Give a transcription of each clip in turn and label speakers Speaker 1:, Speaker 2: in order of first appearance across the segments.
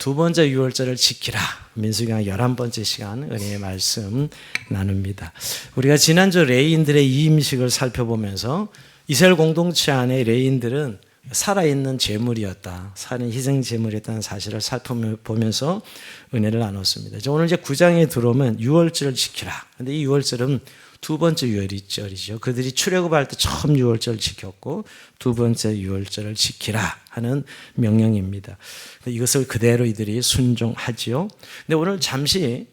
Speaker 1: 두 번째 유월절을 지키라. 민수기강 11번째 시간 은혜의 말씀 나눕니다. 우리가 지난주 레위인들의 이임식을 살펴보면서 이스라엘 공동체 안에 레위인들은 살아있는 제물이었다. 살인 희생 제물이었다는 사실을 살펴보면서 은혜를 나눴습니다. 오늘 이제 9장에 들어오면 유월절을 지키라. 근데 이 유월절은 두 번째 유월절이죠. 그들이 출애굽할 때 처음 유월절을 지켰고 두 번째 유월절을 지키라 하는 명령입니다. 이것을 그대로 이들이 순종하지요. 근데 오늘 잠시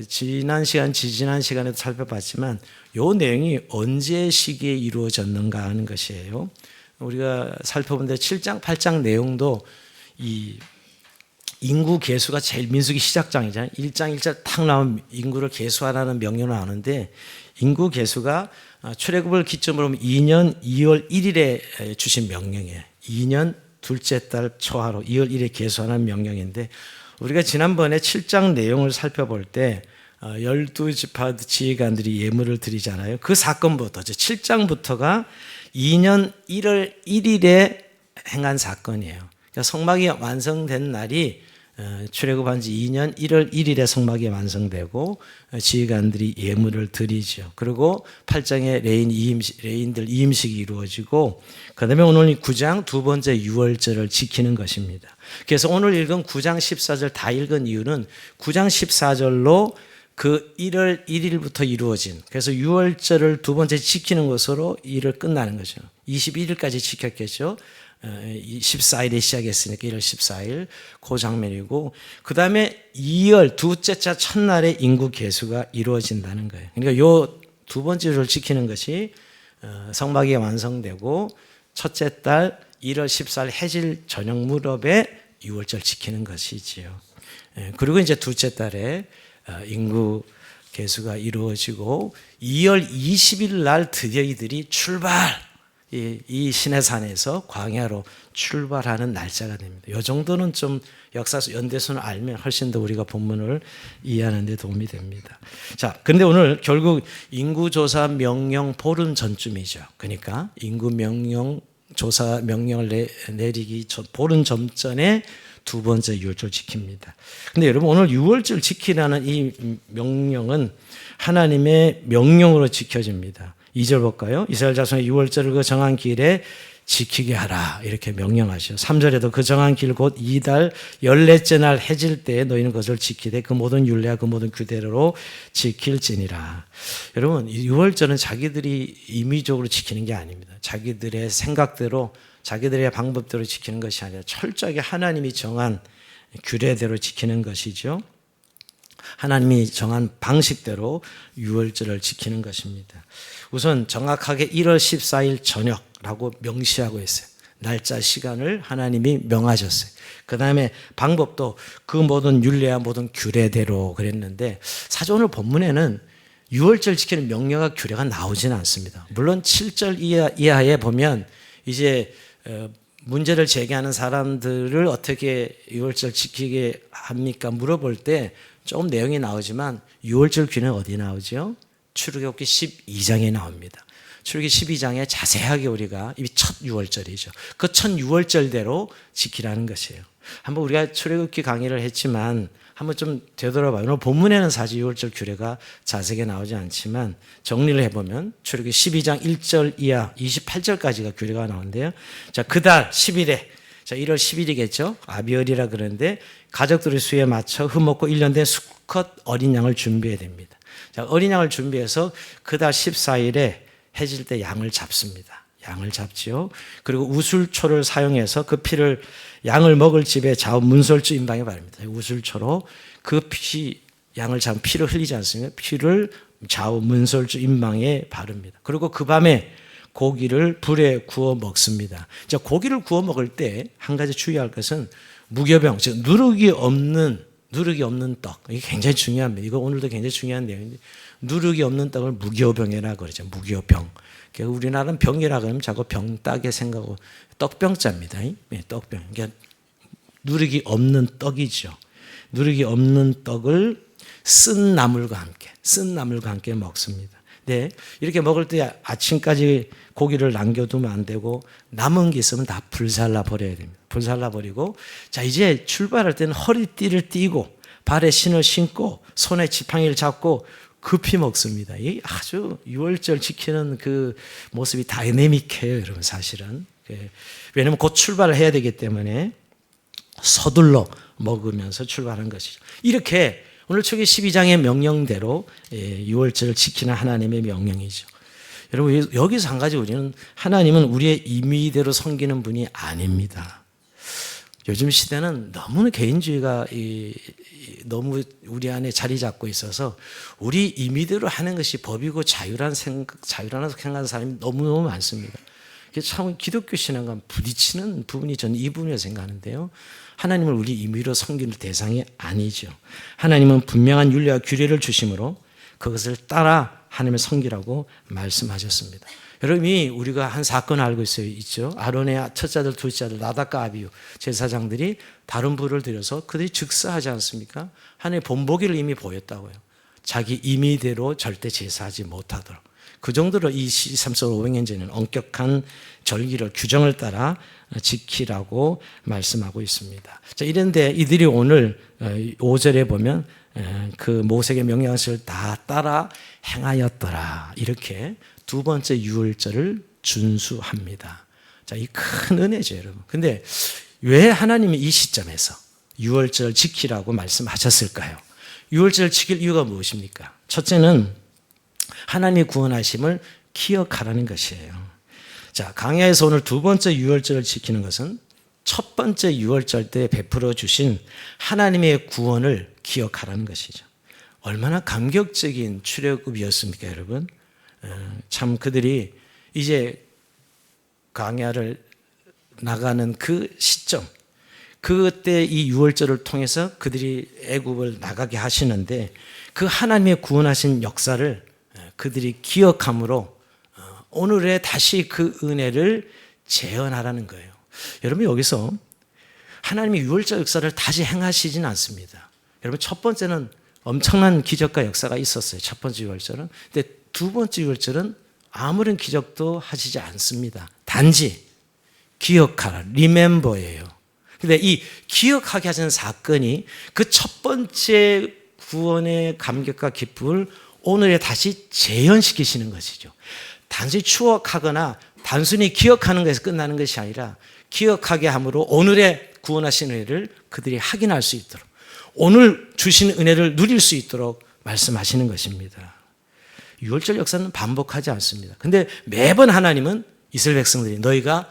Speaker 1: 지난 시간에도 살펴봤지만 이 내용이 언제 시기에 이루어졌는가 하는 것이에요. 우리가 살펴본데 7장, 8장 내용도 이 인구 계수가 제일 민수기 시작장이잖아요. 1장 1절 탁 나오면 인구를 계수하라는 명령을 하는데 인구 계수가 출애굽을 기점으로 하면 2년 2월 1일에 주신 명령이에요. 2년 둘째 달 초하루 2월 1일에 계수하는 명령인데 우리가 지난번에 7장 내용을 살펴볼 때 12지파 지휘관들이 예물을 드리잖아요. 그 사건부터 7장부터가 2년 1월 1일에 행한 사건이에요. 그러니까 성막이 완성된 날이 출애굽한 지 2년 1월 1일에 성막이 완성되고 지휘관들이 예물을 드리죠. 그리고 8장에 레인들 이임식이 이루어지고 그다음에 오늘 9장 두 번째 유월절을 지키는 것입니다. 그래서 오늘 읽은 9장 14절 다 읽은 이유는 9장 14절로 그 1월 1일부터 이루어진 그래서 유월절을 두 번째 지키는 것으로 일을 끝나는 거죠. 21일까지 지켰겠죠. 14일에 시작했으니까 1월 14일 그 장면이고 그 다음에 2월 둘째 차 첫날에 인구 계수가 이루어진다는 거예요. 그러니까 요 두 번째를 지키는 것이 성막이 완성되고 첫째 달 1월 14일 해질 저녁 무렵에 유월절 지키는 것이지요. 그리고 이제 둘째 달에 인구 계수가 이루어지고 2월 20일 날 드디어 이들이 이 시내산에서 광야로 출발하는 날짜가 됩니다. 이 정도는 좀 역사 연대선을 알면 훨씬 더 우리가 본문을 이해하는 데 도움이 됩니다. 자, 근데 오늘 결국 인구조사 명령 보름 전쯤이죠. 그러니까 인구 명령 조사 명령을 내리기 보름 전에 두 번째 유월절 지킵니다. 근데 여러분 오늘 유월절 지키라는 이 명령은 하나님의 명령으로 지켜집니다. 2절 볼까요? 이스라엘 자손의 유월절을 그 정한 길에 지키게 하라 이렇게 명령하시오. 3절에도 그 정한 길 곧 이달 14째 날 해질 때에 너희는 그것을 지키되 그 모든 율례와 그 모든 규례로 지킬지니라. 여러분 유월절은 자기들이 임의적으로 지키는 게 아닙니다. 자기들의 생각대로 자기들의 방법대로 지키는 것이 아니라 철저하게 하나님이 정한 규례대로 지키는 것이죠. 하나님이 정한 방식대로 유월절을 지키는 것입니다. 우선 정확하게 1월 14일 저녁라고 명시하고 있어요. 날짜 시간을 하나님이 명하셨어요. 그 다음에 방법도 그 모든 율례와 모든 규례대로 그랬는데 사실 오늘 본문에는 유월절 지키는 명령과 규례가 나오지는 않습니다. 물론 7절 이하에 보면 이제 문제를 제기하는 사람들을 어떻게 유월절 지키게 합니까? 물어볼 때 조금 내용이 나오지만 유월절 규례는 어디 나오죠? 출애굽기 12장에 나옵니다. 출애굽기 12장에 자세하게 우리가 이 첫 유월절이죠. 그 첫 유월절대로 지키라는 것이에요. 한번 우리가 출애굽기 강의를 했지만 한번 좀 되돌아봐요. 오늘 본문에는 사실 유월절 규례가 자세하게 나오지 않지만 정리를 해보면 출애굽기 12장 1절 이하 28절까지가 규례가 나오는데요. 자, 그달 10일에 자, 1월 10일이겠죠. 아비월이라 그러는데 가족들의 수에 맞춰 흠없고 1년 된 수컷 어린 양을 준비해야 됩니다. 자, 어린 양을 준비해서 그달 14일에 해질 때 양을 잡습니다. 양을 잡지요. 그리고 우술초를 사용해서 그 피를 양을 먹을 집에 좌우 문설주 임방에 바릅니다. 우술초로 그 양을 잡은 피를 흘리지 않습니까? 피를 좌우 문설주 임방에 바릅니다. 그리고 그 밤에 고기를 불에 구워 먹습니다. 자, 고기를 구워 먹을 때 한 가지 주의할 것은 무교병, 즉 누룩이 없는 떡. 이게 굉장히 중요합니다. 이거 오늘도 굉장히 중요한 내용인데 누룩이 없는 떡을 무교병이라고 그러죠. 무교병. 그러니까 우리나라는 병이라 그러면 자꾸 병따게 생각하고 떡병자입니다. 네, 떡병. 그러니까 누룩이 없는 떡이죠. 누룩이 없는 떡을 쓴 나물과 함께 먹습니다. 네, 이렇게 먹을 때 아침까지 고기를 남겨두면 안 되고 남은 게 있으면 다 불살라 버려야 됩니다. 불살라 버리고 자 이제 출발할 때는 허리띠를 띠고 발에 신을 신고 손에 지팡이를 잡고 급히 먹습니다. 이 아주 유월절 지키는 그 모습이 다이내믹해요, 여러분 사실은. 왜냐하면 곧 출발을 해야 되기 때문에 서둘러 먹으면서 출발한 것이죠. 이렇게 오늘 초기 12장의 명령대로 유월절을 지키는 하나님의 명령이죠. 여러분 여기서 한 가지 우리는 하나님은 우리의 임의대로 섬기는 분이 아닙니다. 요즘 시대는 너무 개인주의가 너무 우리 안에 자리 잡고 있어서 우리 임의대로 하는 것이 법이고 자유라고 생각하는 사람이 너무너무 많습니다. 참 기독교 신앙과 부딪히는 부분이 저는 이 부분이라고 생각하는데요. 하나님은 우리 임의로 섬기는 대상이 아니죠. 하나님은 분명한 윤리와 규례를 주심으로 그것을 따라 하나님을 섬기라고 말씀하셨습니다. 여러분이 우리가 한 사건을 알고 있죠. 아론의 첫째 아들, 둘째 아들 나답과 아비후 제사장들이 다른 불을 들여서 그들이 즉사하지 않습니까? 하나님의 본보기를 이미 보였다고요. 자기 임의대로 절대 제사하지 못하도록. 그 정도로 이 3,500년 전에는 엄격한 절기를 규정을 따라 지키라고 말씀하고 있습니다. 자, 이런데 이들이 오늘 5절에 보면 그 모세의 명령을 다 따라 행하였더라. 이렇게 두 번째 유월절을 준수합니다. 자, 이 큰 은혜죠, 여러분. 근데 왜 하나님이 이 시점에서 유월절 지키라고 말씀하셨을까요? 유월절 지킬 이유가 무엇입니까? 첫째는 하나님의 구원하심을 기억하라는 것이에요. 자, 강야에서 오늘 두 번째 유월절을 지키는 것은 첫 번째 유월절 때 베풀어 주신 하나님의 구원을 기억하라는 것이죠. 얼마나 감격적인 출애굽이었습니까, 여러분? 참 그들이 이제 광야를 나가는 그 시점, 그때 이 유월절을 통해서 그들이 애굽을 나가게 하시는데 그 하나님의 구원하신 역사를 그들이 기억함으로 오늘에 다시 그 은혜를 재현하라는 거예요. 여러분 여기서 하나님이 유월절 역사를 다시 행하시진 않습니다. 여러분 첫 번째는 엄청난 기적과 역사가 있었어요. 첫 번째 유월절은. 근데 두 번째 유월절은 아무런 기적도 하시지 않습니다. 단지 기억하라, remember예요. 근데 이 기억하게 하시는 사건이 그 첫 번째 구원의 감격과 기쁨을 오늘에 다시 재현시키시는 것이죠. 단순히 추억하거나 단순히 기억하는 것에서 끝나는 것이 아니라 기억하게 함으로 오늘의 구원하신 은혜를 그들이 확인할 수 있도록 오늘 주신 은혜를 누릴 수 있도록 말씀하시는 것입니다. 유월절 역사는 반복하지 않습니다. 근데 매번 하나님은 이스라엘 백성들이 너희가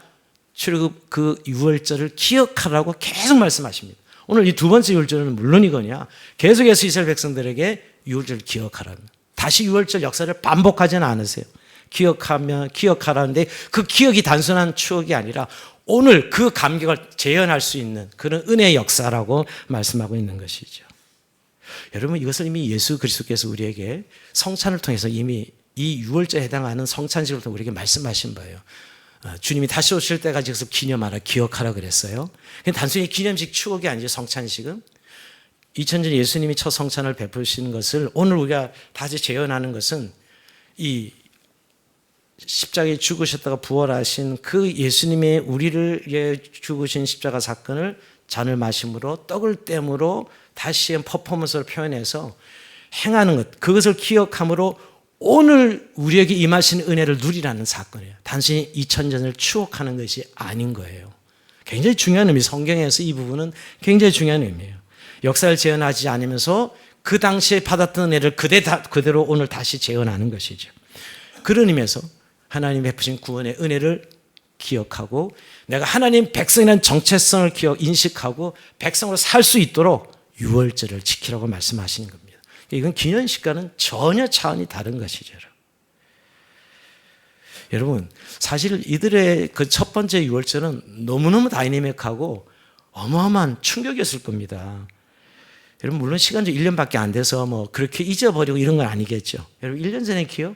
Speaker 1: 출애굽 그 유월절을 기억하라고 계속 말씀하십니다. 오늘 이 두 번째 유월절은 물론이거냐 계속해서 이스라엘 백성들에게 유월절을 기억하라는 다시 유월절 역사를 반복하지는 않으세요. 기억하라는데 그 기억이 단순한 추억이 아니라 오늘 그 감격을 재현할 수 있는 그런 은혜의 역사라고 말씀하고 있는 것이죠. 여러분 이것을 이미 예수 그리스도께서 우리에게 성찬을 통해서 이미 이 유월절에 해당하는 성찬식을 통해 우리에게 말씀하신 바예요. 주님이 다시 오실 때까지 계속 기념하라, 기억하라 그랬어요. 단순히 기념식 추억이 아니죠. 성찬식은 2000년 예수님이 첫 성찬을 베푸시는 것을 오늘 우리가 다시 재현하는 것은 이 십자가에 죽으셨다가 부활하신 그 예수님의 우리를 위해 죽으신 십자가 사건을 잔을 마심으로 떡을 땜으로 다시 퍼포먼스를 표현해서 행하는 것, 그것을 기억함으로 오늘 우리에게 임하신 은혜를 누리라는 사건이에요. 단순히 2000년을 추억하는 것이 아닌 거예요. 굉장히 중요한 의미, 성경에서 이 부분은 굉장히 중요한 의미예요. 역사를 재현하지 않으면서 그 당시에 받았던 은혜를 그대로 오늘 다시 재현하는 것이죠. 그런 의미에서 하나님 베푸신 구원의 은혜를 기억하고 내가 하나님 백성이라는 정체성을 인식하고 백성으로 살 수 있도록 유월절을 지키라고 말씀하시는 겁니다. 이건 기념식과는 전혀 차원이 다른 것이죠. 여러분 사실 이들의 그 첫 번째 유월절은 너무너무 다이내믹하고 어마어마한 충격이었을 겁니다. 여러분 물론 시간도 1년밖에 안 돼서 뭐 그렇게 잊어버리고 이런 건 아니겠죠. 여러분 1년 전의 기억?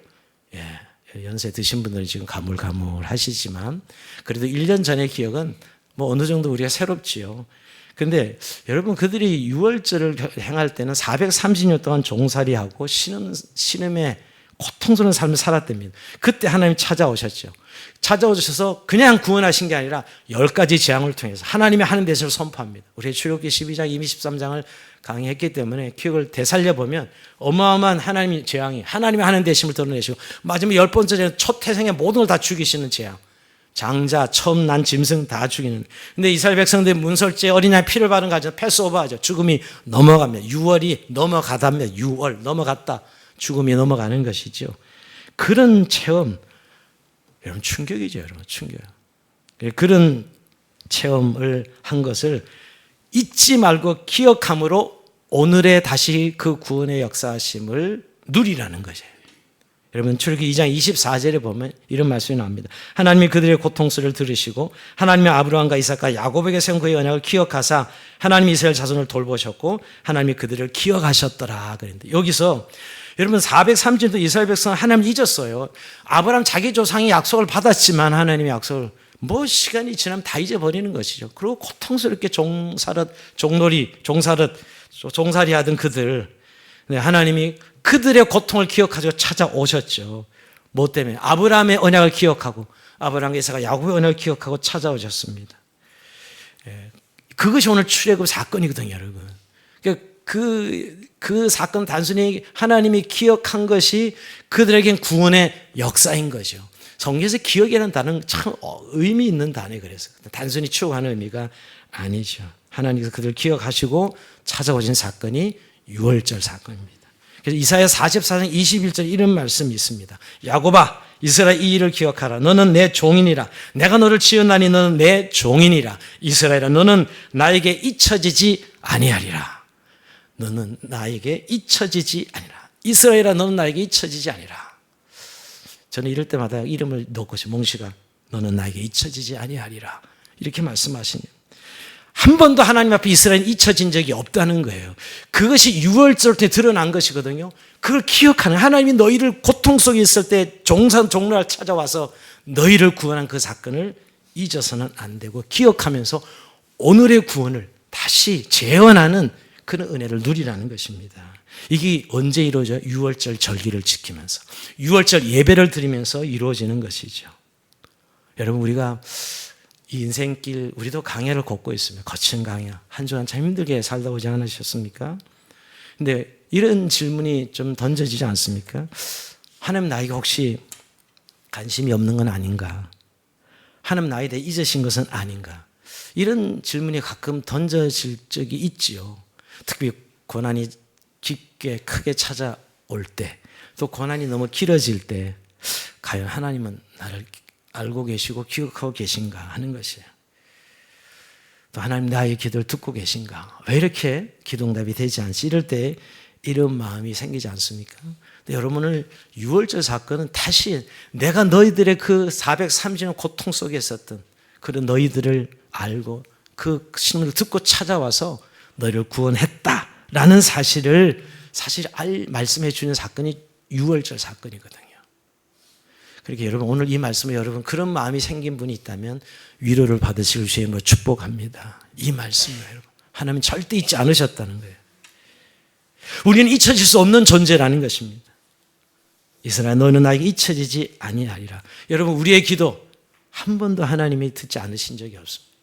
Speaker 1: 연세 드신 분들은 지금 가물가물하시지만 그래도 1년 전의 기억은 뭐 어느 정도 우리가 새롭지요. 그런데 여러분 그들이 유월절을 행할 때는 430년 동안 종살이하고 신음의 고통스러운 삶을 살았답니다. 그때 하나님 찾아오셨죠. 찾아오셔서 그냥 구원하신 게 아니라 10가지 재앙을 통해서 하나님이 하는 대신을 선포합니다. 우리 출애굽기 12장, 23장을 강의했기 때문에 기억을 되살려보면 어마어마한 하나님의 재앙이 하나님이 하는 대신을 드러내시고 마지막 10번째는 초태생의 모든 걸 다 죽이시는 재앙. 장자, 처음 난 짐승 다 죽이는. 근데 이스라엘 백성들 문설제 어린 양 피를 바른 가져 패스오버하죠. 죽음이 넘어갑니다. 6월이 넘어가답니다. 6월 넘어갔다. 죽음이 넘어가는 것이죠. 그런 체험, 여러분 충격이죠. 여러분 충격. 그런 체험을 한 것을 잊지 말고 기억함으로 오늘의 다시 그 구원의 역사심을 누리라는 거죠. 여러분 출애굽기 2장 24절에 보면 이런 말씀이 나옵니다. 하나님이 그들의 고통소리를 들으시고 하나님이 아브라함과 이삭과 야곱에게 세운 그의 언약을 기억하사 하나님이 이스라엘 자손을 돌보셨고 하나님이 그들을 기억하셨더라 그랬는데 여기서 여러분 430도 이스라엘 백성은 하나님을 잊었어요. 아브라함 자기 조상이 약속을 받았지만 하나님의 약속을 시간이 지나면 다 잊어버리는 것이죠. 그리고 고통스럽게 종살이 하던 그들 하나님이 그들의 고통을 기억하시고 찾아오셨죠. 뭐 때문에? 아브라함의 언약을 기억하고 아브라함과 이삭과 야곱의 언약을 기억하고 찾아오셨습니다. 그것이 오늘 출애굽 사건이거든요, 여러분. 그 사건은 단순히 하나님이 기억한 것이 그들에겐 구원의 역사인 거죠. 성경에서 기억이라는 단어는 참 의미 있는 단어예요. 그래서 단순히 추억하는 의미가 아니죠. 하나님께서 그들을 기억하시고 찾아오신 사건이 유월절 사건입니다. 그래서 이사야 44장 21절 이런 말씀이 있습니다. 야곱아 이스라엘 이 일을 기억하라. 너는 내 종이니라. 내가 너를 지었나니 너는 내 종이니라. 이스라엘아 너는 나에게 잊혀지지 아니하리라. 너는 나에게 잊혀지지 아니라. 이스라엘아 너는 나에게 잊혀지지 아니라. 저는 이럴 때마다 이름을 넣고 싶어요. 몽시가 너는 나에게 잊혀지지 아니하리라. 이렇게 말씀하시니 한 번도 하나님 앞에 이스라엘은 잊혀진 적이 없다는 거예요. 그것이 유월절 때 드러난 것이거든요. 그걸 기억하는 하나님이 너희를 고통 속에 있을 때 종로를 찾아와서 너희를 구원한 그 사건을 잊어서는 안 되고 기억하면서 오늘의 구원을 다시 재현하는 그런 은혜를 누리라는 것입니다. 이게 언제 이루어져요? 유월절 절기를 지키면서 유월절 예배를 드리면서 이루어지는 것이죠. 여러분 우리가 이 인생길 우리도 강야를 걷고 있습니다. 거친 강야. 한 주간 참 힘들게 살다 오지 않으셨습니까? 근데 이런 질문이 좀 던져지지 않습니까? 하나님 나에게 혹시 관심이 없는 건 아닌가? 하나님 나에 대해 잊으신 것은 아닌가? 이런 질문이 가끔 던져질 적이 있지요. 특히 고난이 깊게 크게 찾아올 때, 또 고난이 너무 길어질 때 과연 하나님은 나를 알고 계시고 기억하고 계신가 하는 것이에요. 또 하나님 나의 기도를 듣고 계신가? 왜 이렇게 기도응답이 되지 않지? 이럴 때 이런 마음이 생기지 않습니까? 여러분을 유월절 사건은 다시 내가 너희들의 그 430년 고통 속에 있었던 그런 너희들을 알고 그 신문을 듣고 찾아와서 너희를 구원했다라는 사실을 말씀해 주는 사건이 유월절 사건이거든요. 그렇게 여러분 오늘 이 말씀에 여러분 그런 마음이 생긴 분이 있다면 위로를 받으실 수 있는 걸 축복합니다. 이 말씀을 여러분 하나님은 절대 잊지 않으셨다는 거예요. 우리는 잊혀질 수 없는 존재라는 것입니다. 이스라엘 너는 나에게 잊혀지지 아니하리라. 여러분 우리의 기도 한 번도 하나님이 듣지 않으신 적이 없습니다.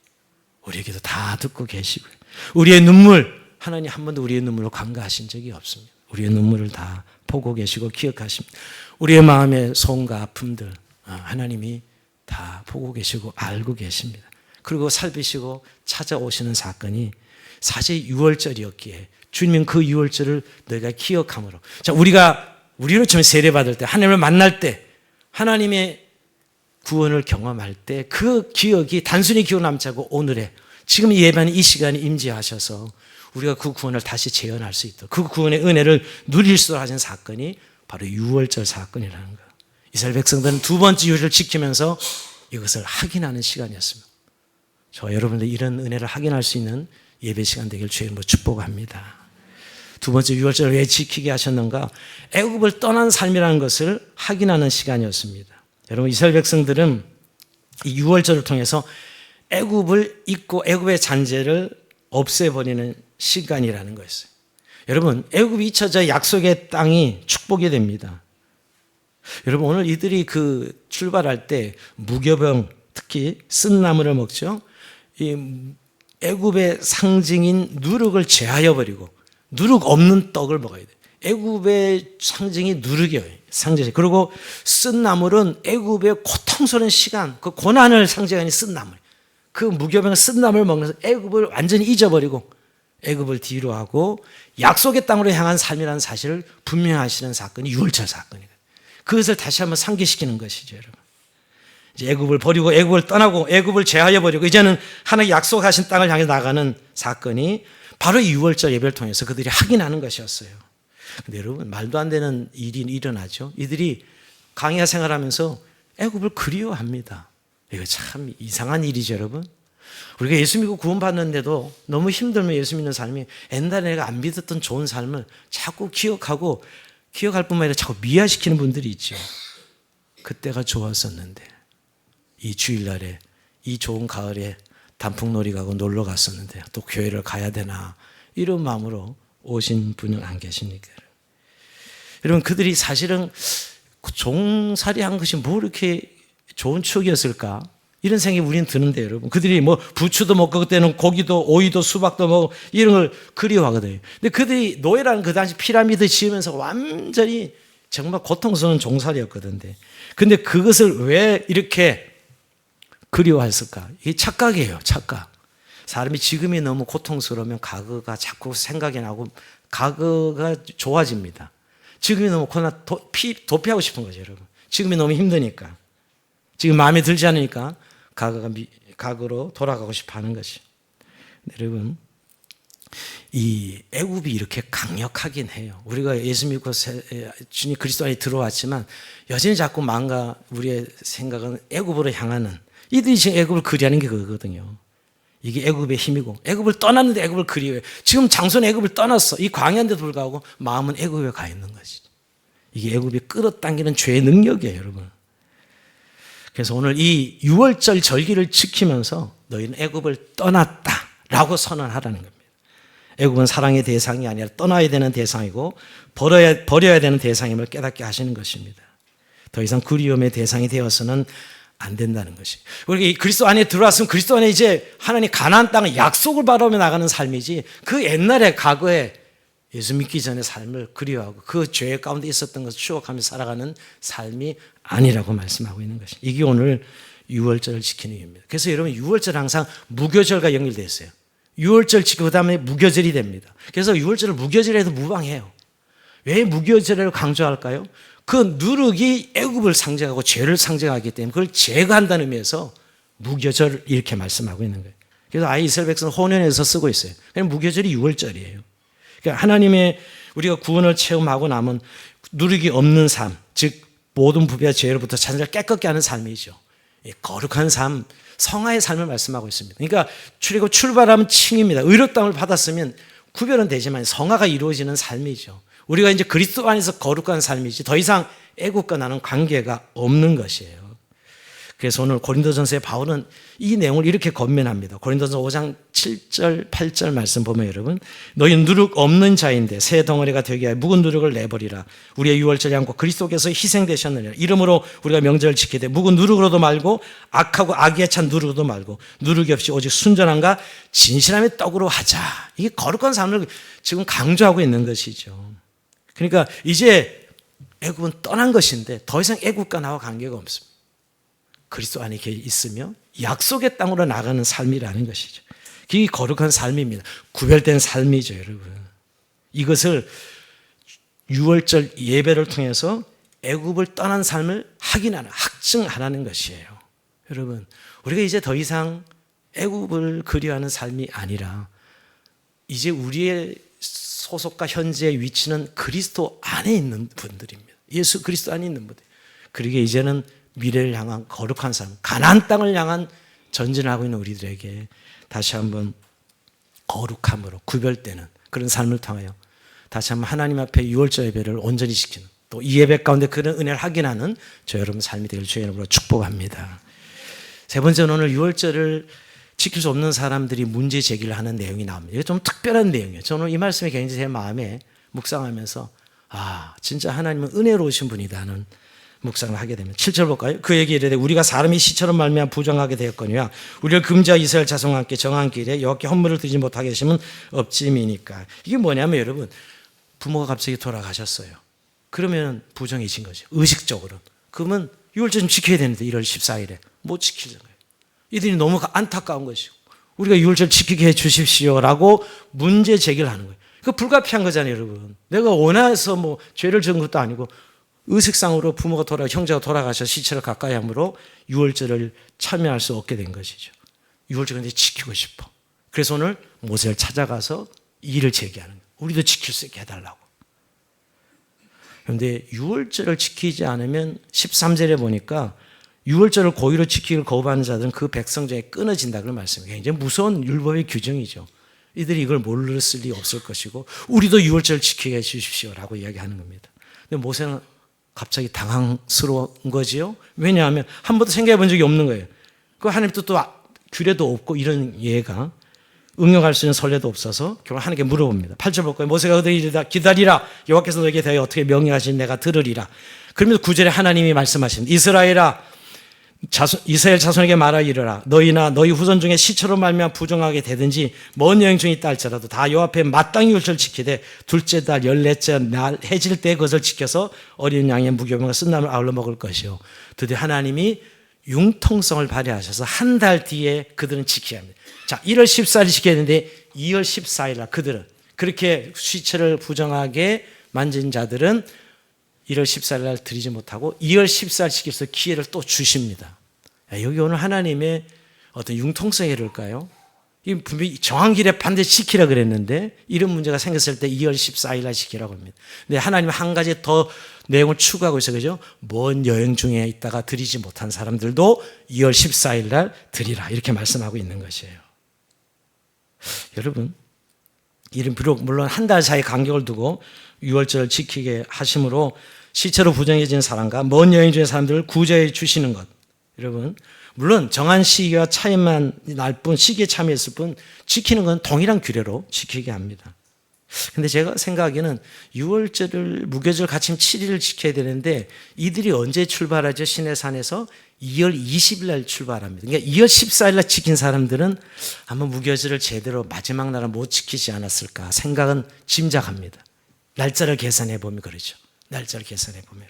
Speaker 1: 우리의 기도 다 듣고 계시고요. 우리의 눈물 하나님 한 번도 우리의 눈물로 간과하신 적이 없습니다. 우리의 눈물을 다 보고 계시고 기억하십니다. 우리의 마음의 소음과 아픔들 하나님이 다 보고 계시고 알고 계십니다. 그리고 살피시고 찾아오시는 사건이 사실 유월절이었기에 주님은 그 유월절을 너희가 기억함으로 우리로 처음 세례받을 때 하나님을 만날 때 하나님의 구원을 경험할 때 그 기억이 단순히 기억 남지 않고 오늘의 지금 이 예배는 이 시간에 임재하셔서 우리가 그 구원을 다시 재현할 수 있도록 그 구원의 은혜를 누릴 수 있도록 하신 사건이 바로 유월절 사건이라는 거예요. 이스라엘 백성들은 두 번째 유월절을 지키면서 이것을 확인하는 시간이었습니다. 저와 여러분들 이런 은혜를 확인할 수 있는 예배 시간 되길 주의 이름으로 축복합니다. 두 번째 유월절을 왜 지키게 하셨는가? 애굽을 떠난 삶이라는 것을 확인하는 시간이었습니다. 여러분 이스라엘 백성들은 이 유월절을 통해서 애굽을 잊고 애굽의 잔재를 없애버리는 시간이라는 거였어요. 여러분 애굽이 잊혀져 약속의 땅이 축복이 됩니다. 여러분 오늘 이들이 그 출발할 때 무교병 특히 쓴 나물을 먹죠. 이 애굽의 상징인 누룩을 제하여 버리고 누룩 없는 떡을 먹어야 돼. 애굽의 상징이 누룩이에요. 상징이. 그리고 쓴 나물은 애굽의 고통스러운 시간, 그 고난을 상징하는 쓴 나물. 그 무교병 쓴 나물을 먹으면서 애굽을 완전히 잊어버리고 애굽을 뒤로 하고 약속의 땅으로 향한 삶이라는 사실을 분명하시는 사건이 유월절 사건이에요. 그것을 다시 한번 상기시키는 것이죠, 여러분. 이제 애굽을 버리고 애굽을 떠나고 애굽을 제하여 버리고 이제는 하나님 약속하신 땅을 향해 나가는 사건이 바로 이 유월절 예배를 통해서 그들이 확인하는 것이었어요. 근데 여러분 말도 안 되는 일이 일어나죠. 이들이 광야 생활하면서 애굽을 그리워합니다. 이거 참 이상한 일이죠, 여러분. 우리가 예수 믿고 구원받는데도 너무 힘들면 예수 믿는 삶이 옛날에 내가 안 믿었던 좋은 삶을 자꾸 기억하고 기억할 뿐만 아니라 자꾸 미화시키는 분들이 있죠. 그때가 좋았었는데 이 주일날에 이 좋은 가을에 단풍놀이 가고 놀러 갔었는데 또 교회를 가야 되나 이런 마음으로 오신 분은 안 계십니까? 여러분 그들이 사실은 종살이한 것이 뭐 이렇게 좋은 추억이었을까? 이런 생각이 우리는 드는데 여러분 그들이 뭐 부추도 먹고 그때는 고기도 오이도 수박도 먹고 이런 걸 그리워하거든요. 근데 그들이 노예라는 그 당시 피라미드 지으면서 완전히 정말 고통스러운 종살이였거든요. 근데 그것을 왜 이렇게 그리워했을까? 이게 착각이에요. 착각. 사람이 지금이 너무 고통스러우면 과거가 자꾸 생각이 나고 과거가 좋아집니다. 지금이 너무 고난 도피하고 싶은 거죠, 여러분. 지금이 너무 힘드니까. 지금 마음에 들지 않으니까 과거로 돌아가고 싶어 하는 것이. 여러분, 이 애굽이 이렇게 강력하긴 해요. 우리가 예수 믿고 주님 그리스도 안에 들어왔지만 여전히 자꾸 마음과 우리의 생각은 애굽으로 향하는 이들이 지금 애굽을 그리하는 게 그거거든요. 이게 애굽의 힘이고 애굽을 떠났는데 애굽을 그리워해요. 지금 장소는 애굽을 떠났어. 이 광야인데도 불구하고 마음은 애굽에 가 있는 것이죠. 이게 애굽이 끌어당기는 죄의 능력이에요, 여러분. 그래서 오늘 이 유월절 절기를 지키면서 너희는 애굽을 떠났다라고 선언하라는 겁니다. 애굽은 사랑의 대상이 아니라 떠나야 되는 대상이고 버려야 되는 대상임을 깨닫게 하시는 것입니다. 더 이상 그리움의 대상이 되어서는 안 된다는 것이. 우리 그리스도 안에 들어왔으면 그리스도 안에 이제 하나님 가나안 땅의 약속을 바라며 나가는 삶이지 그 옛날에 과거에 예수 믿기 전의 삶을 그리워하고 그 죄 가운데 있었던 것을 추억하며 살아가는 삶이 아니라고 말씀하고 있는 것이. 이게 오늘 유월절을 지키는 이유입니다. 그래서 여러분 유월절 항상 무교절과 연결되어 있어요. 유월절 지키고 그다음에 무교절이 됩니다. 그래서 유월절을 무교절에도 무방해요. 왜 무교절을 강조할까요? 그 누룩이 애굽을 상징하고 죄를 상징하기 때문에 그걸 제거한다는 의미에서 무교절 이렇게 말씀하고 있는 거예요. 그래서 아예 이스라엘 백성은 혼연해서 쓰고 있어요. 그냥 무교절이 유월절이에요. 그러니까 하나님의 우리가 구원을 체험하고 나면 누룩이 없는 삶, 즉 모든 부패와 죄로부터 자신을 깨끗게 하는 삶이죠. 거룩한 삶, 성화의 삶을 말씀하고 있습니다. 그러니까 그리고 출발하면 칭입니다. 의롭다함을 받았으면 구별은 되지만 성화가 이루어지는 삶이죠. 우리가 이제 그리스도 안에서 거룩한 삶이지 더 이상 애국과 나는 관계가 없는 것이에요. 그래서 오늘 고린도전서의 바울은 이 내용을 이렇게 권면합니다. 고린도전서 5장 7절 8절 말씀 보면 여러분 너희 누룩 없는 자인데 새 덩어리가 되게 하여 묵은 누룩을 내버리라. 우리의 유월절이 않고 그리스도께서 희생되셨느니라. 이러므로 우리가 명절을 지키되 묵은 누룩으로도 말고 악하고 악에 찬 누룩으로도 말고 누룩이 없이 오직 순전함과 진실함의 떡으로 하자. 이게 거룩한 삶을 지금 강조하고 있는 것이죠. 그러니까 이제 애굽은 떠난 것인데 더 이상 애굽과 나와 관계가 없습니다. 그리스도 안에 있으며 약속의 땅으로 나가는 삶이라는 것이죠. 그게 거룩한 삶입니다. 구별된 삶이죠, 여러분. 이것을 유월절 예배를 통해서 애굽을 떠난 삶을 확인하는, 확증하라는 것이에요. 여러분, 우리가 이제 더 이상 애굽을 그리워하는 삶이 아니라 이제 우리의 소속과 현재의 위치는 그리스도 안에 있는 분들입니다. 예수 그리스도 안에 있는 분들. 그러게 이제는 미래를 향한 거룩한 삶, 가나안 땅을 향한 전진하고 있는 우리들에게 다시 한번 거룩함으로 구별되는 그런 삶을 통하여 다시 한번 하나님 앞에 유월절 예배를 온전히 지키는 또 이 예배 가운데 그런 은혜를 확인하는 저 여러분 삶이 되길 주의 이름으로 축복합니다. 세 번째는 오늘 유월절을 지킬 수 없는 사람들이 문제 제기를 하는 내용이 나옵니다. 이게 좀 특별한 내용이에요. 저는 이 말씀이 굉장히 제 마음에 묵상하면서 진짜 하나님은 은혜로우신 분이다는 묵상을 하게 되면 7절 볼까요? 그에게 이르되 우리가 사람이 시처럼 말미암아 부정하게 되었거니와 우리를 금지하 이스라엘 자손과 함께 정한 길에 여호와께 헌물을 드리지 못하게 하시면 없짐이니까. 이게 뭐냐면 여러분, 부모가 갑자기 돌아가셨어요. 그러면 부정해진 거죠. 의식적으로. 그러면 유월절 좀 지켜야 되는데 1월 14일에 못 지키는 거예요. 이들이 너무 안타까운 것이고 우리가 유월절 지키게 해 주십시오라고 문제 제기를 하는 거예요. 그거 불가피한 거잖아요, 여러분. 내가 원해서 뭐 죄를 지은 것도 아니고 의식상으로 부모가 형제가 돌아가셔 시체를 가까이 함으로 유월절을 참여할 수 없게 된 것이죠. 유월절 근데 지키고 싶어. 그래서 오늘 모세를 찾아가서 이를 제기하는 거예요. 우리도 지킬 수 있게 해달라고. 그런데 유월절을 지키지 않으면 13절에 보니까 유월절을 고의로 지키기를 거부하는 자들은 그 백성 중에 끊어진다고 말씀해요. 굉장히 무서운 율법의 규정이죠. 이들이 이걸 모를 리 없을 것이고 우리도 유월절 지키게 해주십시오라고 이야기하는 겁니다. 근데 모세는 갑자기 당황스러운 거지요. 왜냐하면 한 번도 생각해 본 적이 없는 거예요. 그 하나님 뜻도 규례도 없고 이런 예가 응용할 수 있는 선례도 없어서 결국 하나님께 물어봅니다. 8절 볼까요? 모세가 그들에게 이르되 기다리라. 여호와께서 너에게 대하여 어떻게 명령하시니 내가 들으리라. 그러면서 9절에 하나님이 말씀하십니다. 이스라엘 자손에게 말하 이르라. 너희나 너희 후손 중에 시처럼 말미암아 부정하게 되든지 먼 여행 중에 있다 할지라도 다 여호와 앞에 마땅히 유월절 지키되 둘째 달 14째 날 해질 때 그것을 지켜서 어린 양의 무교병과 쓴나물 아울러 먹을 것이요. 드디어 하나님이 융통성을 발휘하셔서 한 달 뒤에 그들은 지켜야 합니다. 자, 1월 14일 지켜야 되는데 2월 14일 날 그들은 그렇게 시체를 부정하게 만진 자들은 1월 14일 날 드리지 못하고 2월 14일 지켜서 기회를 또 주십니다. 여기 오늘 하나님의 어떤 융통성이랄까요? 이 분명히 정한 길에 반드시 지키라 그랬는데 이런 문제가 생겼을 때 2월 14일 날 지키라고 합니다. 근데 하나님은 한 가지 더 내용을 추구하고 있어요. 그죠? 먼 여행 중에 있다가 드리지 못한 사람들도 2월 14일 날 드리라 이렇게 말씀하고 있는 것이에요. 여러분, 이런 비록 물론 한 달 사이 간격을 두고 유월절을 지키게 하심으로 시체로 부정해진 사람과 먼 여행 중의 사람들을 구제해 주시는 것. 여러분, 물론 정한 시기와 차이만 날 뿐, 시기에 참여했을 뿐 지키는 건 동일한 규례로 지키게 합니다. 근데 제가 생각하기에는 유월절을 무교절 가침 7일을 지켜야 되는데 이들이 언제 출발하죠? 시내산에서 2월 20일 날 출발합니다. 그러니까 2월 14일 날 지킨 사람들은 아마 무교절을 제대로 마지막 날은 못 지키지 않았을까 생각은 짐작합니다. 날짜를 계산해 보면 그러죠. 날짜를 계산해 보면.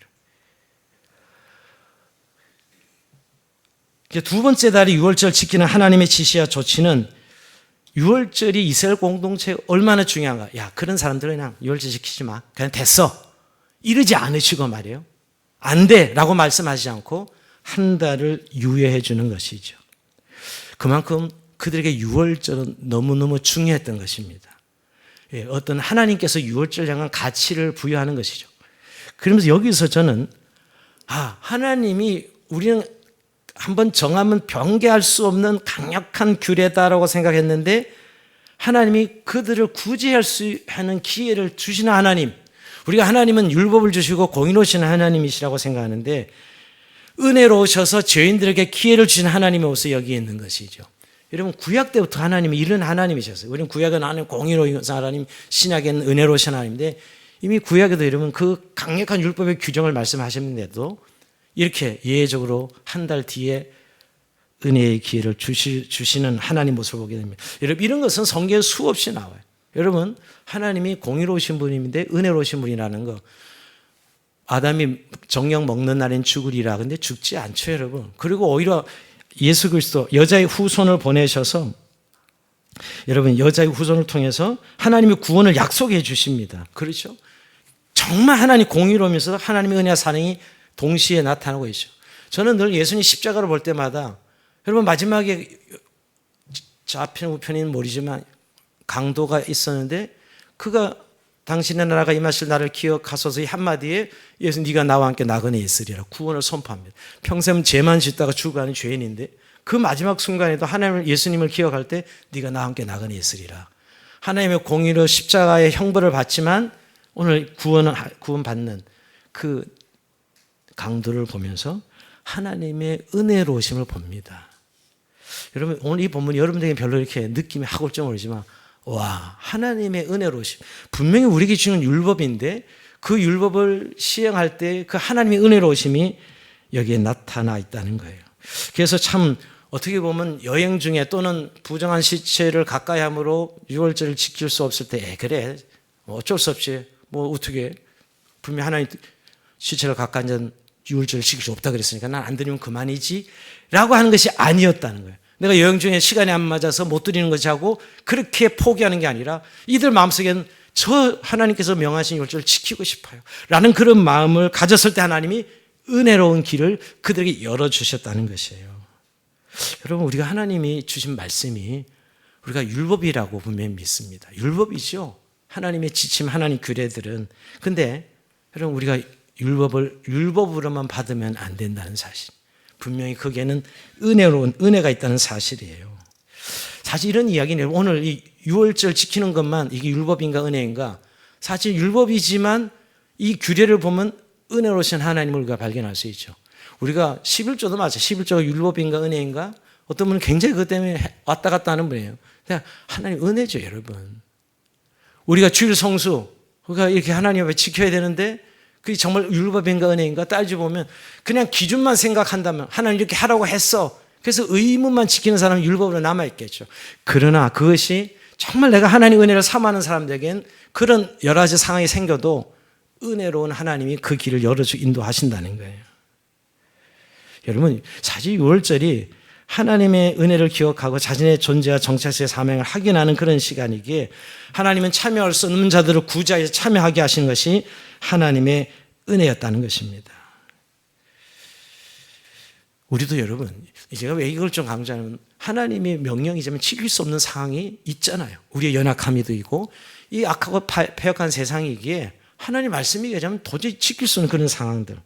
Speaker 1: 두 번째 달이 유월절 지키는 하나님의 지시와 조치는 유월절이 이스라엘 공동체에 얼마나 중요한가. 야, 그런 사람들은 그냥 유월절 지키지 마. 그냥 됐어. 이러지 않으시고 말이에요. 안 돼 라고 말씀하지 않고 한 달을 유예해 주는 것이죠. 그만큼 그들에게 유월절은 너무너무 중요했던 것입니다. 어떤 하나님께서 유월절 향한 가치를 부여하는 것이죠. 그러면서 여기서 저는 하나님이 우리는 한번 정하면 변개할 수 없는 강력한 규례다라고 생각했는데 하나님이 그들을 구제할 수 있는 기회를 주시는 하나님, 우리가 하나님은 율법을 주시고 공의로우신 하나님이시라고 생각하는데 은혜로우셔서 죄인들에게 기회를 주신 하나님의 옷을 여기에 있는 것이죠. 여러분, 구약 때부터 하나님이 이런 하나님이셨어요. 우리는 구약은 하나님 공의로우신 하나님, 신약에는 은혜로우신 하나님인데 이미 구약에도 여러분 그 강력한 율법의 규정을 말씀하셨는데도 이렇게 예외적으로 한 달 뒤에 은혜의 기회를 주시는 하나님 모습을 보게 됩니다. 여러분, 이런 것은 성경에 수없이 나와요. 여러분, 하나님이 공의로우신 분인데 은혜로우신 분이라는 거. 아담이 정령 먹는 날엔 죽으리라. 근데 죽지 않죠, 여러분. 그리고 오히려 예수 그리스도 여자의 후손을 보내셔서 여러분, 여자의 후손을 통해서 하나님의 구원을 약속해 주십니다. 그렇죠? 정말 하나님 공의로우면서 하나님의 은혜와 사랑이 동시에 나타나고 있죠. 저는 늘 예수님 십자가를 볼 때마다 여러분 마지막에 좌편 우편인 모르지만 강도가 있었는데 그가 당신의 나라가 임하실 나를 기억하소서 이 한마디에 예수 네가 나와 함께 나그네 있으리라 구원을 선포합니다. 평생 죄만 짓다가 죽어가는 죄인인데 그 마지막 순간에도 하나님을 예수님을 기억할 때 네가 나와 함께 나그네 있으리라. 하나님의 공의로 십자가의 형벌을 받지만 오늘 구원받는 그 강도를 보면서 하나님의 은혜로우심을 봅니다. 여러분, 오늘 이 본문이 여러분들에게 별로 이렇게 느낌이 하골 좀 오르지만 와, 하나님의 은혜로우심. 분명히 우리에게 주는 율법인데 그 율법을 시행할 때 그 하나님의 은혜로우심이 여기에 나타나 있다는 거예요. 그래서 참 어떻게 보면 여행 중에 또는 부정한 시체를 가까이 함으로 유월절을 지킬 수 없을 때 그래 어쩔 수 없이 뭐 어떻게 분명히 하나님 시체를 가까이 앉은 유월절을 지킬 수 없다 그랬으니까 난 안 드리면 그만이지 라고 하는 것이 아니었다는 거예요. 내가 여행 중에 시간이 안 맞아서 못 드리는 것이 하고 그렇게 포기하는 게 아니라 이들 마음속에는 저 하나님께서 명하신 유월절을 지키고 싶어요 라는 그런 마음을 가졌을 때 하나님이 은혜로운 길을 그들에게 열어주셨다는 것이에요. 여러분, 우리가 하나님이 주신 말씀이 우리가 율법이라고 분명히 믿습니다. 율법이죠. 하나님의 지침, 하나님 규례들은. 근데 여러분, 우리가 율법으로만 받으면 안 된다는 사실. 분명히 거기에는 은혜가 있다는 사실이에요. 사실 이런 이야기는 오늘 이 유월절 지키는 것만 이게 율법인가 은혜인가? 사실 율법이지만 이 규례를 보면 은혜로우신 하나님을 우리가 발견할 수 있죠. 우리가 11조도 맞아요. 11조가 율법인가 은혜인가? 어떤 분은 굉장히 그것 때문에 왔다 갔다 하는 분이에요. 하나님 은혜죠, 여러분. 우리가 주일 성수, 우리가 이렇게 하나님 앞에 지켜야 되는데 그게 정말 율법인가 은혜인가 따져보면 그냥 기준만 생각한다면 하나님 이렇게 하라고 했어. 그래서 의문만 지키는 사람은 율법으로 남아있겠죠. 그러나 그것이 정말 내가 하나님 은혜를 삼하는 사람들에겐 그런 여러 가지 상황이 생겨도 은혜로운 하나님이 그 길을 열어주고 인도하신다는 거예요. 여러분, 사실 유월절이 하나님의 은혜를 기억하고 자신의 존재와 정체성의 사명을 확인하는 그런 시간이기에 하나님은 참여할 수 없는 자들을 구자해서 참여하게 하시는 것이 하나님의 은혜였다는 것입니다. 우리도 여러분, 제가 왜 이걸 좀 강조하냐면 하나님의 명령이지만 지킬 수 없는 상황이 있잖아요. 우리의 연약함이도 있고 이 악하고 패역한 세상이기에 하나님 말씀이 얘기하자면 도저히 지킬 수 없는 그런 상황들.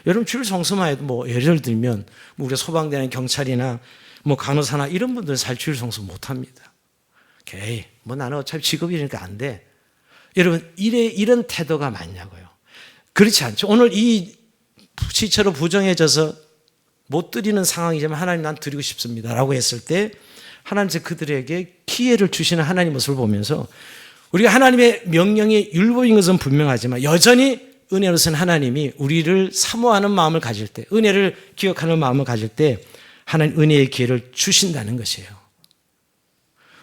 Speaker 1: 여러분 주일 성수만 해도 뭐 예를 들면 뭐 우리가 소방대나 경찰이나 뭐 간호사나 이런 분들은 잘 주일 성수 못합니다. 오케이, 뭐 나는 어차피 직업이니까 안 돼. 여러분 이런 태도가 맞냐고요. 그렇지 않죠. 오늘 이 시체로 부정해져서 못 드리는 상황이지만 하나님 난 드리고 싶습니다 라고 했을 때 하나님께서 그들에게 기회를 주시는 하나님 모습을 보면서 우리가 하나님의 명령이 율법인 것은 분명하지만 여전히 은혜로선 하나님이 우리를 사모하는 마음을 가질 때, 은혜를 기억하는 마음을 가질 때 하나님 은혜의 기회를 주신다는 것이에요.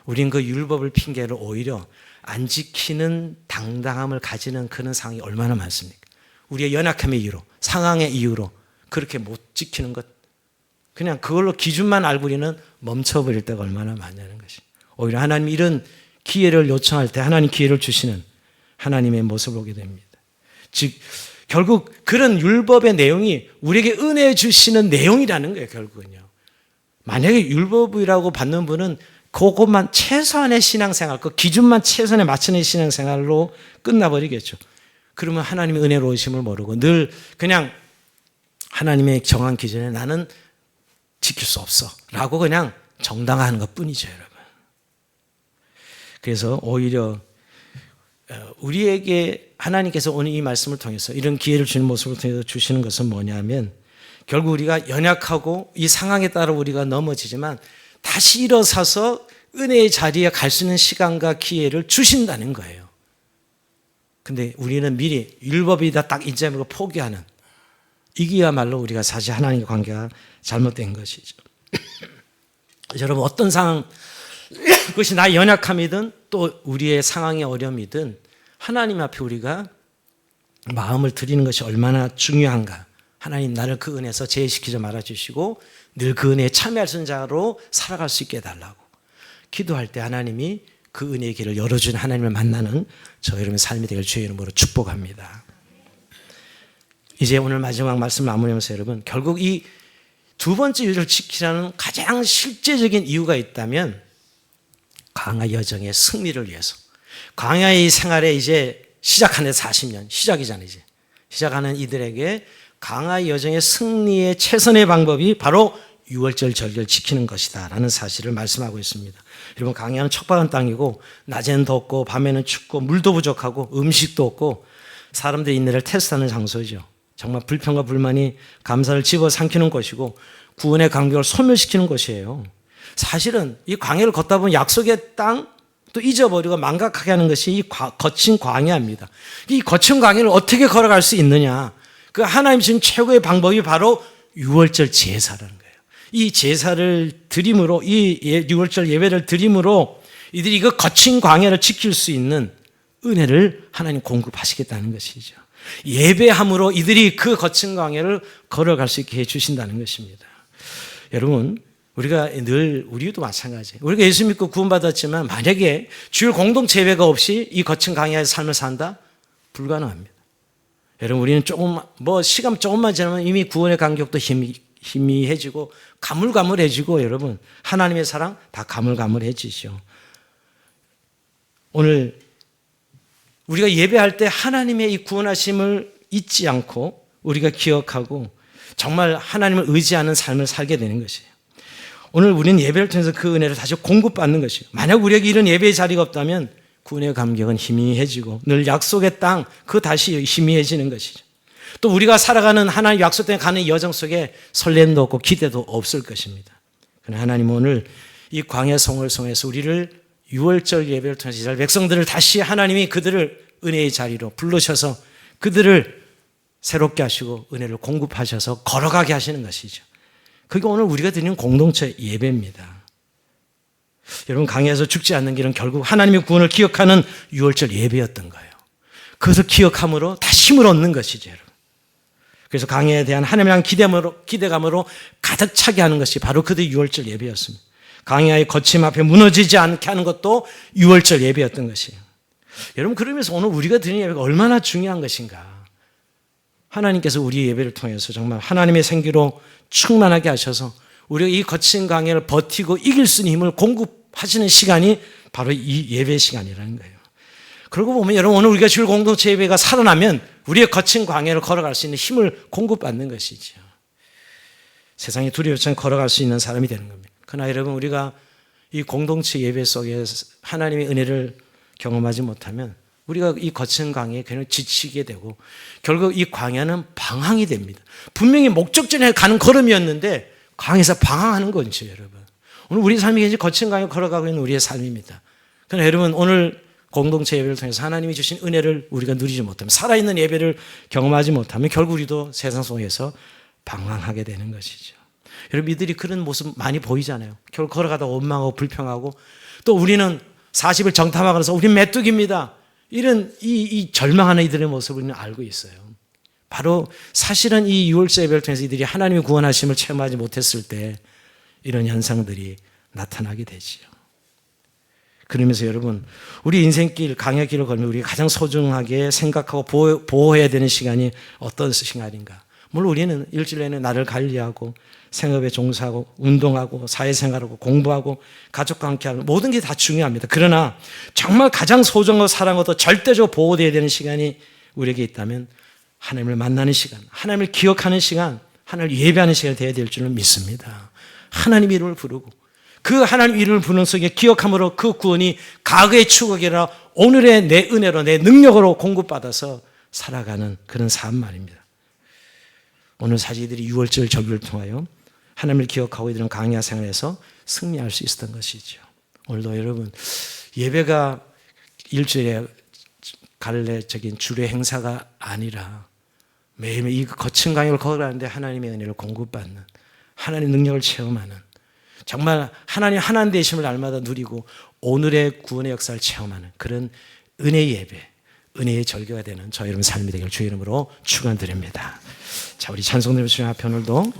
Speaker 1: 우린 그 율법을 핑계로 오히려 안 지키는 당당함을 가지는 그런 상황이 얼마나 많습니까? 우리의 연약함의 이유로, 상황의 이유로 그렇게 못 지키는 것, 그냥 그걸로 기준만 알고 우리는 멈춰버릴 때가 얼마나 많냐는 것이. 오히려 하나님이 이런 기회를 요청할 때 하나님 기회를 주시는 하나님의 모습을 보게 됩니다. 즉 결국 그런 율법의 내용이 우리에게 은혜 주시는 내용이라는 거예요. 결국은요. 만약에 율법이라고 받는 분은 그것만 최소한의 신앙생활, 그 기준만 최선에 맞추는 신앙생활로 끝나버리겠죠. 그러면 하나님의 은혜로우심을 모르고 늘 그냥 하나님의 정한 기준에 나는 지킬 수 없어 라고 그냥 정당화하는 것뿐이죠, 여러분. 그래서 오히려 우리에게 하나님께서 오늘 이 말씀을 통해서 이런 기회를 주는 모습을 통해서 주시는 것은 뭐냐면 결국 우리가 연약하고 이 상황에 따라 우리가 넘어지지만 다시 일어서서 은혜의 자리에 갈 수 있는 시간과 기회를 주신다는 거예요. 근데 우리는 미리 율법이다 딱 인정하고 포기하는, 이게야말로 우리가 사실 하나님과 관계가 잘못된 것이죠. 여러분 어떤 상황, 그것이 나의 연약함이든 또 우리의 상황의 어려움이든 하나님 앞에 우리가 마음을 드리는 것이 얼마나 중요한가. 하나님 나를 그 은혜에서 제외시키지 말아주시고 늘 그 은혜에 참여할 수 있는 자로 살아갈 수 있게 해달라고 기도할 때 하나님이 그 은혜의 길을 열어주는 하나님을 만나는 저 여러분의 삶이 되길 주의 이름으로 축복합니다. 이제 오늘 마지막 말씀 마무리하면서 여러분 결국 이 두 번째 유를 지키라는 가장 실제적인 이유가 있다면 광야 여정의 승리를 위해서, 광야의 생활에 이제 시작하는 40년 시작이잖아요. 이제 시작하는 이들에게 광야 여정의 승리의 최선의 방법이 바로 유월절 절기를 지키는 것이다 라는 사실을 말씀하고 있습니다. 여러분 광야는 척박한 땅이고 낮에는 덥고 밤에는 춥고 물도 부족하고 음식도 없고 사람들의 인내를 테스트하는 장소죠. 정말 불평과 불만이 감사를 집어삼키는 것이고 구원의 간격을 소멸시키는 것이에요. 사실은 이 광야를 걷다 보면 약속의 땅, 또 잊어버리고 망각하게 하는 것이 이 거친 광야입니다. 이 거친 광야를 어떻게 걸어갈 수 있느냐? 그 하나님 주신 최고의 방법이 바로 유월절 제사라는 거예요. 이 제사를 드림으로, 이 유월절 예배를 드림으로 이들이 그 거친 광야를 지킬 수 있는 은혜를 하나님 공급하시겠다는 것이죠. 예배함으로 이들이 그 거친 광야를 걸어갈 수 있게 해주신다는 것입니다. 여러분, 우리가 늘, 우리도 마찬가지예요. 우리가 예수 믿고 구원받았지만 만약에 주일 공동체 예배가 없이 이 거친 광야에서 삶을 산다? 불가능합니다. 여러분, 우리는 시간 조금만 지나면 이미 구원의 간격도 희미해지고 가물가물해지고, 여러분, 하나님의 사랑 다 가물가물해지죠. 오늘 우리가 예배할 때 하나님의 이 구원하심을 잊지 않고 우리가 기억하고 정말 하나님을 의지하는 삶을 살게 되는 것이에요. 오늘 우리는 예배를 통해서 그 은혜를 다시 공급받는 것이에요. 만약 우리에게 이런 예배의 자리가 없다면 구원의 감격은 희미해지고 늘 약속의 땅, 그 다시 희미해지는 것이죠. 또 우리가 살아가는 하나님 약속 때문에 가는 여정 속에 설렘도 없고 기대도 없을 것입니다. 그러나 하나님 오늘 이 광야 성을 통해서 우리를 유월절 예배를 통해서 이스라엘 백성들을 다시 하나님이 그들을 은혜의 자리로 부르셔서 그들을 새롭게 하시고 은혜를 공급하셔서 걸어가게 하시는 것이죠. 그게 오늘 우리가 드리는 공동체 예배입니다. 여러분, 강야에서 죽지 않는 길은 결국 하나님의 구원을 기억하는 유월절 예배였던 거예요. 그것을 기억함으로 다시 힘을 얻는 것이죠, 여러분. 그래서 강야에 대한 하나님에 대한 기대감으로 가득 차게 하는 것이 바로 그들의 유월절 예배였습니다. 강야의 거침 앞에 무너지지 않게 하는 것도 유월절 예배였던 것이에요. 여러분, 그러면서 오늘 우리가 드리는 예배가 얼마나 중요한 것인가. 하나님께서 우리 예배를 통해서 정말 하나님의 생기로 충만하게 하셔서 우리가 이 거친 강야를 버티고 이길 수 있는 힘을 공급하시는 시간이 바로 이 예배 시간이라는 거예요. 그러고 보면 여러분, 오늘 우리가 주일 공동체 예배가 살아나면 우리의 거친 광야를 걸어갈 수 있는 힘을 공급받는 것이죠. 세상에 두려워치 않게 걸어갈 수 있는 사람이 되는 겁니다. 그러나 여러분, 우리가 이 공동체 예배 속에 하나님의 은혜를 경험하지 못하면 우리가 이 거친 광야에 그냥 지치게 되고 결국 이 광야는 방황이 됩니다. 분명히 목적지에 가는 걸음이었는데 광야에서 방황하는 거죠, 여러분. 오늘 우리 삶이 이제 거친 광야 걸어가고 있는 우리의 삶입니다. 그러나 여러분, 오늘 공동체 예배를 통해서 하나님이 주신 은혜를 우리가 누리지 못하면, 살아있는 예배를 경험하지 못하면 결국 우리도 세상 속에서 방황하게 되는 것이죠. 여러분, 이들이 그런 모습 많이 보이잖아요. 결국 걸어가다 원망하고 불평하고 또 우리는 40일 정탐하면서 우린 메뚜기입니다. 이런 이 절망하는 이들의 모습을 우리는 알고 있어요. 바로 사실은 이 유월절 예배를 통해서 이들이 하나님의 구원하심을 체험하지 못했을 때 이런 현상들이 나타나게 되지요. 그러면서 여러분, 우리 인생길, 강야길을 걸으면 우리가 가장 소중하게 생각하고 보호해야 되는 시간이 어떤 시간인가. 물론 우리는 일주일 내내 나를 관리하고 생업에 종사하고 운동하고 사회생활하고 공부하고 가족과 함께하는 모든 게 다 중요합니다. 그러나 정말 가장 소중하고 사랑하고 절대적으로 보호되어야 되는 시간이 우리에게 있다면 하나님을 만나는 시간, 하나님을 기억하는 시간, 하나님을 예배하는 시간이 되어야 될 줄은 믿습니다. 하나님 이름을 부르고 그 하나님 이름을 부르는 속에 기억함으로 그 구원이 과거의 추억이 아니라 오늘의 내 은혜로 내 능력으로 공급받아서 살아가는 그런 삶 말입니다. 오늘 사실 이들이 유월절 절기를 통하여 하나님을 기억하고 이들은 강야 생활에서 승리할 수 있었던 것이죠. 오늘도 여러분, 예배가 일주일에 갈래적인 주례 행사가 아니라 매일매일 이 거친 강야를 걸어가는데 하나님의 은혜를 공급받는, 하나님의 능력을 체험하는, 정말 하나님 되심을 날마다 누리고 오늘의 구원의 역사를 체험하는 그런 은혜의 예배, 은혜의 절기가 되는 저 여러분 삶이 되길 주의 이름으로 축원드립니다. 자, 우리 찬송대로 주님 앞에 오늘도